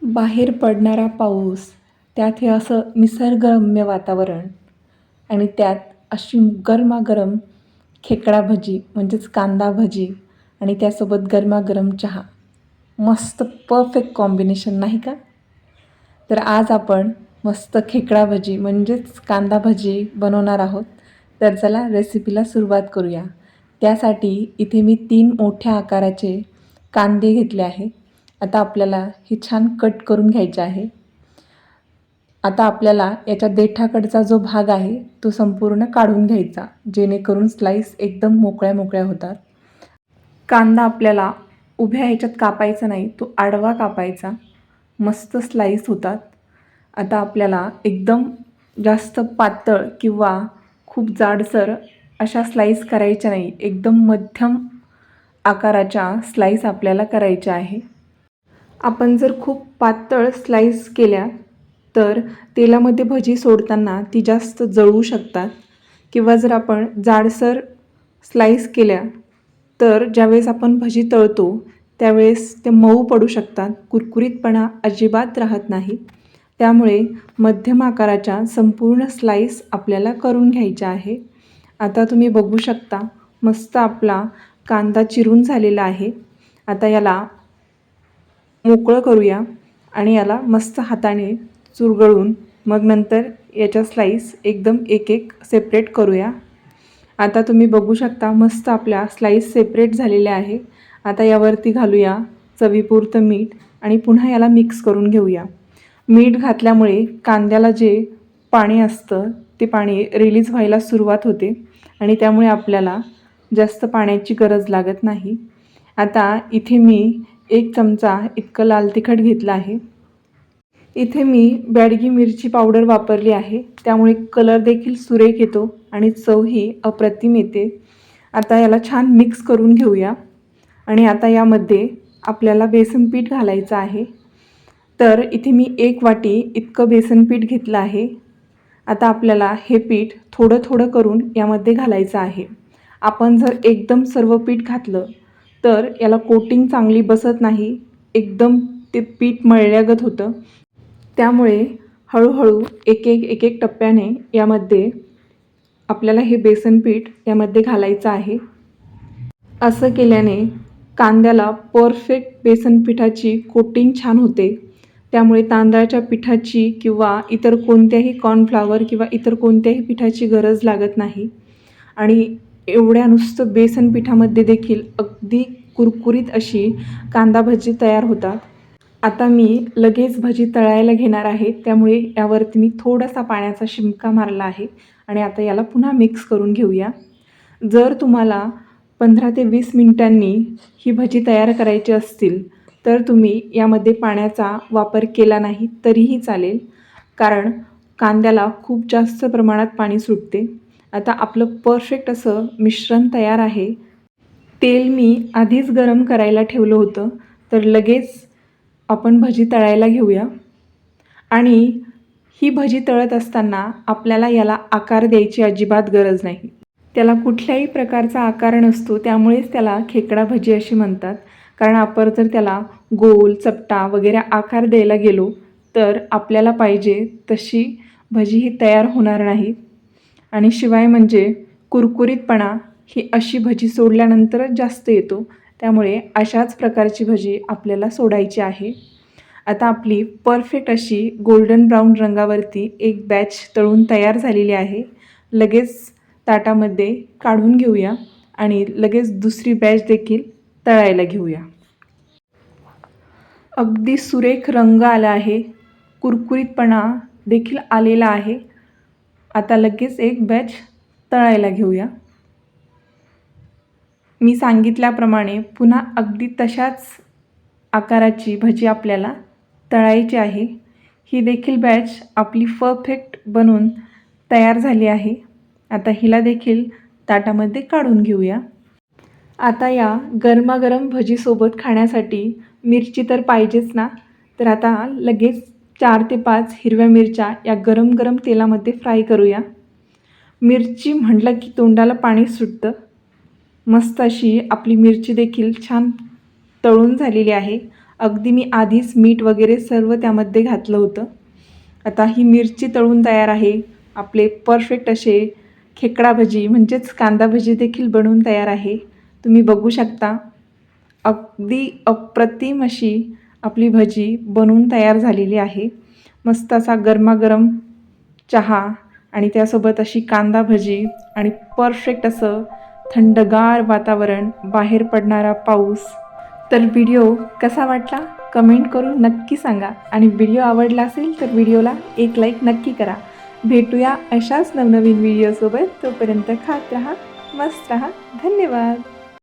बाहेर पडणारा पाऊस, त्यात हे असं निसर्गरम्य वातावरण आणि त्यात अशी गरमागरम खेकडा भजी म्हणजेच कांदा भजी आणि त्यासोबत गरमागरम चहा. मस्त परफेक्ट कॉम्बिनेशन नाही का? तर आज आपण मस्त खेकडा भजी म्हणजेच कांदा भजी बनवणार आहोत. तर चला रेसिपीला सुरुवात करूया. त्यासाठी इथे मी 3 मोठ्या आकाराचे कांदे घेतले आहे. आता आपल्याला हे छान कट करून घ्यायचे आहे. आता आपल्याला याच्या देठाकडचा जो भाग आहे तो संपूर्ण काढून घ्यायचा, जेणेकरून स्लाईस एकदम मोकळ्या मोकळ्या होतात. कांदा आपल्याला उभ्या ह्याच्यात कापायचा नाही, तो आडवा कापायचा. मस्त स्लाईस होतात. आता आपल्याला एकदम जास्त पातळ किंवा खूप जाडसर अशा स्लाईस करायच्या नाही, एकदम मध्यम आकाराच्या स्लाईस आपल्याला करायच्या आहे. आपण जर खूप पातळ स्लाईस केल्या तर तेलामध्ये भजी सोडताना ती जास्त जळू शकतात, किंवा जर आपण जाडसर स्लाईस केल्या तर ज्यावेळेस आपण भजी तळतो त्यावेळेस ते मऊ पडू शकतात, कुरकुरीतपणा अजिबात राहत नाही. त्यामुळे मध्यम आकाराच्या संपूर्ण स्लाईस आपल्याला करून घ्यायच्या आहे. आता तुम्ही बघू शकता मस्त आपला कांदा चिरून झालेला आहे. आता याला मोकळं करूया आणि याला मस्त हाताने चुरगळून मग नंतर याच्या स्लाईस एकदम एक एक सेपरेट करूया. आता तुम्ही बघू शकता मस्त आपल्या स्लाईस सेपरेट झालेल्या आहे. आता यावरती घालूया चवीपुरतं मीठ आणि पुन्हा याला मिक्स करून घेऊया. मीठ घातल्यामुळे कांद्याला जे पाणी असतं ते पाणी रिलीज व्हायला सुरुवात होते आणि त्यामुळे आपल्याला जास्त पाण्याची गरज लागत नाही. आता इथे मी 1 चमचा इतकं लाल तिखट घेतलं आहे. इथे मी बॅडगी मिरची पावडर वापरली आहे, त्यामुळे कलर देखील सुरेख येतो आणि चवही अप्रतिम येते. आता याला छान मिक्स करून घेऊया आणि आता यामध्ये आपल्याला बेसन पीठ घालायचं आहे. तर इथे मी 1 वाटी इतकं बेसन पीठ घेतलं आहे. आता आपल्याला हे पीठ थोडं थोडं करून यामध्ये घालायचं आहे. आपण जर एकदम सर्व पीठ घातलं तर याला कोटिंग चांगली बसत नाही, एकदम ते पीठ मळल्यागत होतं. त्यामुळे हळूहळू एक एक टप्प्याने यामध्ये आपल्याला हे बेसन पीठ यामध्ये घालायचं आहे. असं केल्याने कांद्याला परफेक्ट बेसन पिठाची कोटिंग छान होते. त्यामुळे तांदळाच्या पिठाची किंवा इतर कोणत्याही कॉर्नफ्लॉवर किंवा इतर कोणत्याही पिठाची गरज लागत नाही आणि एवढ्या नुसतं बेसन पिठामध्ये देखील अगदी कुरकुरीत अशी कांदा भजी तयार होतात. आता मी लगेच भजी तळायला घेणार आहे, त्यामुळे यावरती मी थोडासा पाण्याचा शिंपका मारला आहे आणि आता याला पुन्हा मिक्स करून घेऊया. जर तुम्हाला 15 ते 20 मिनिटांनी ही भजी तयार करायची असतील तर तुम्ही यामध्ये पाण्याचा वापर केला नाही तरीही चालेल, कारण कांद्याला खूप जास्त प्रमाणात पाणी सुटते. आता आपलं परफेक्ट असं मिश्रण तयार आहे. तेल मी आधीच गरम करायला ठेवलं होतं, तर लगेच आपण भजी तळायला घेऊया. आणि ही भजी तळत असताना आपल्याला याला आकार द्यायची अजिबात गरज नाही. त्याला कुठल्याही प्रकारचा आकार नसतो, त्यामुळेच त्याला खेकडा भजी अशी म्हणतात. कारण आपण जर त्याला गोल, चपटा वगैरे आकार द्यायला गेलो तर आपल्याला पाहिजे तशी भजी ही तयार होणार नाही. आणि शिवाय म्हणजे कुरकुरीतपणा ही अशी भजी सोडल्यानंतरच जास्त येतो. त्यामुळे अशाच प्रकारची भजी आपल्याला सोडायची आहे. आता आपली परफेक्ट अशी गोल्डन ब्राऊन रंगावरती एक बॅच तळून तयार झालेली आहे. लगेच ताटामध्ये काढून घेऊया आणि लगेच दुसरी बॅच देखील तळायला घेऊया. अगदी सुरेख रंग आला आहे, कुरकुरीतपणा देखील आलेला आहे. आता लगेच एक बॅच तळायला घेऊया. मी सांगितल्याप्रमाणे पुन्हा अगदी तशाच आकाराची भजी आपल्याला तळायची आहे. ही देखील बॅच आपली परफेक्ट बनून तयार झाली आहे. आता हिला देखील ताटामध्ये काढून घेऊया. आता या गरमागरम भजीसोबत खाण्यासाठी मिरची तर पाहिजेच ना, तर आता लगेच 4 ते 5 हिरव्या मिरच्या या गरम गरम तेलामध्ये फ्राय करूया. मिरची म्हटलं की तोंडाला पाणी सुटतं. मस्त अशी आपली मिरची देखील छान तळून झालेली आहे. अगदी मी आधीच मीठ वगैरे सर्व त्यामध्ये घातलं होतं. आता ही मिरची तळून तयार आहे. आपले परफेक्ट असे खेकडा भजी म्हणजेच कांदा भजी देखील बनवून तयार आहे. तुम्ही बघू शकता अगदी अप्रतिम अशी आपली भजी बनवून तयार झालेली आहे. मस्त असा गरमागरम चहा आणि त्यासोबत अशी कांदा भजी आणि परफेक्ट असं थंडगार वातावरण, बाहेर पडणारा पाऊस. तर व्हिडिओ कसा वाटला कमेंट करून नक्की सांगा आणि व्हिडिओ आवडला असेल तर व्हिडिओला एक लाईक नक्की करा. भेटूया अशाच नवनवीन व्हिडिओसोबत. तोपर्यंत खात राहा, मस्त राहा. धन्यवाद.